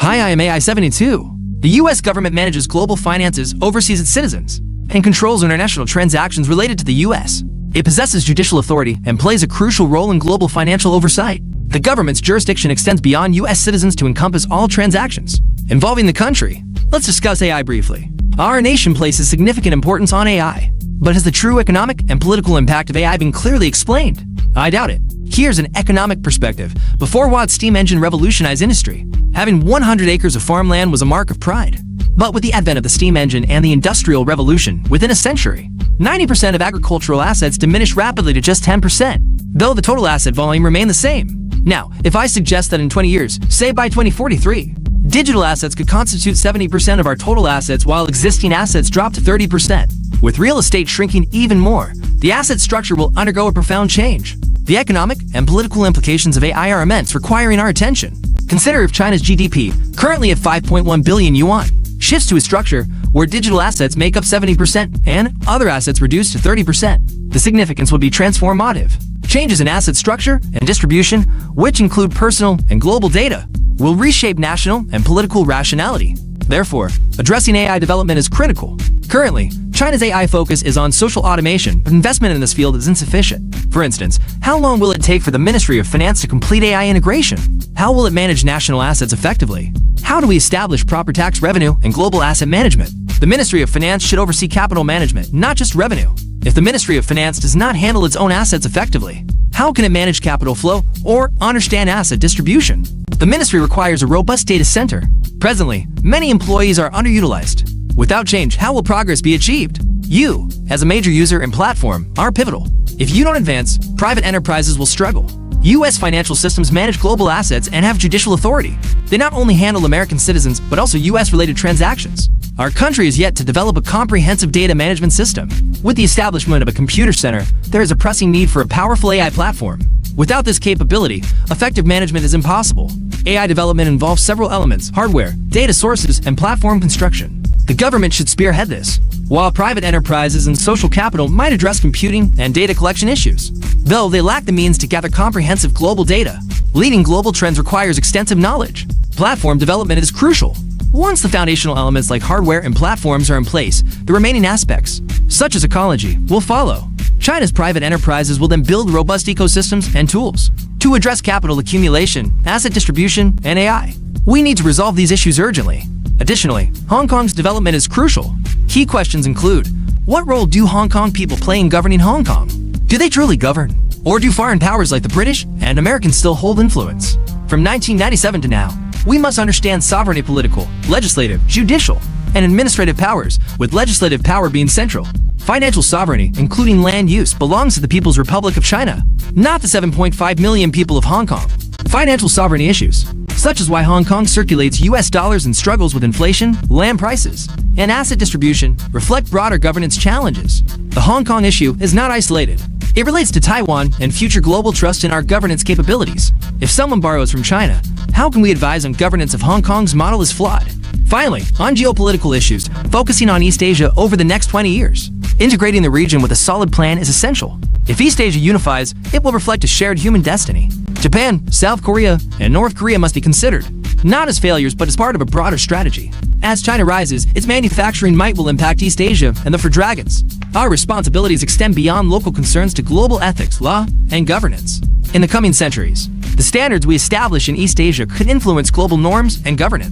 Hi, I am AI72. The U.S. government manages global finances, oversees its citizens, and controls international transactions related to the U.S. It possesses judicial authority and plays a crucial role in global financial oversight. The government's jurisdiction extends beyond U.S. citizens to encompass all transactions involving the country. Let's discuss AI briefly. Our nation places significant importance on AI, but has the true economic and political impact of AI been clearly explained? I doubt it. Here's an economic perspective. Before Watt's steam engine revolutionized industry, having 100 acres of farmland was a mark of pride. But with the advent of the steam engine and the Industrial Revolution, within a century, 90% of agricultural assets diminished rapidly to just 10%, though the total asset volume remained the same. Now, if I suggest that in 20 years, say by 2043, digital assets could constitute 70% of our total assets while existing assets drop to 30%. With real estate shrinking even more, the asset structure will undergo a profound change. The economic and political implications of AI are immense, requiring our attention. Consider if China's GDP, currently at 5.1 billion yuan, shifts to a structure where digital assets make up 70% and other assets reduced to 30%. The significance would be transformative. Changes in asset structure and distribution, which include personal and global data, will reshape national and political rationality. Therefore, addressing AI development is critical. Currently, China's AI focus is on social automation, but investment in this field is insufficient. For instance, how long will it take for the Ministry of Finance to complete AI integration? How will it manage national assets effectively? How do we establish proper tax revenue and global asset management? The Ministry of Finance should oversee capital management, not just revenue. If the Ministry of Finance does not handle its own assets effectively, how can it manage capital flow or understand asset distribution? The ministry requires a robust data center. Presently, many employees are underutilized. Without change, how will progress be achieved? You, as a major user and platform, are pivotal. If you don't advance, private enterprises will struggle. U.S. financial systems manage global assets and have judicial authority. They not only handle American citizens, but also U.S.-related transactions. Our country is yet to develop a comprehensive data management system. With the establishment of a computer center, there is a pressing need for a powerful AI platform. Without this capability, effective management is impossible. AI development involves several elements: hardware, data sources, and platform construction. The government should spearhead this, while private enterprises and social capital might address computing and data collection issues. Though they lack the means to gather comprehensive global data, leading global trends requires extensive knowledge. Platform development is crucial. Once the foundational elements like hardware and platforms are in place, the remaining aspects, such as ecology, will follow. China's private enterprises will then build robust ecosystems and tools to address capital accumulation, asset distribution, and AI. We need to resolve these issues urgently. Additionally, Hong Kong's development is crucial. Key questions include: what role do Hong Kong people play in governing Hong Kong? Do they truly govern? Or do foreign powers like the British and Americans still hold influence? From 1997 to now, we must understand sovereignty: political, legislative, judicial, and administrative powers, with legislative power being central. Financial sovereignty, including land use, belongs to the People's Republic of China, not the 7.5 million people of Hong Kong. Financial sovereignty issues, such as why Hong Kong circulates US dollars and struggles with inflation, land prices, and asset distribution, reflect broader governance challenges. The Hong Kong issue is not isolated. It relates to Taiwan and future global trust in our governance capabilities. If someone borrows from China, how can we advise on governance if Hong Kong's model is flawed? Finally, on geopolitical issues, focusing on East Asia over the next 20 years. Integrating the region with a solid plan is essential. If East Asia unifies, it will reflect a shared human destiny. Japan, South Korea, and North Korea must be considered, not as failures but as part of a broader strategy. As China rises, its manufacturing might will impact East Asia and the Four Dragons. Our responsibilities extend beyond local concerns to global ethics, law, and governance. In the coming centuries, the standards we establish in East Asia could influence global norms and governance.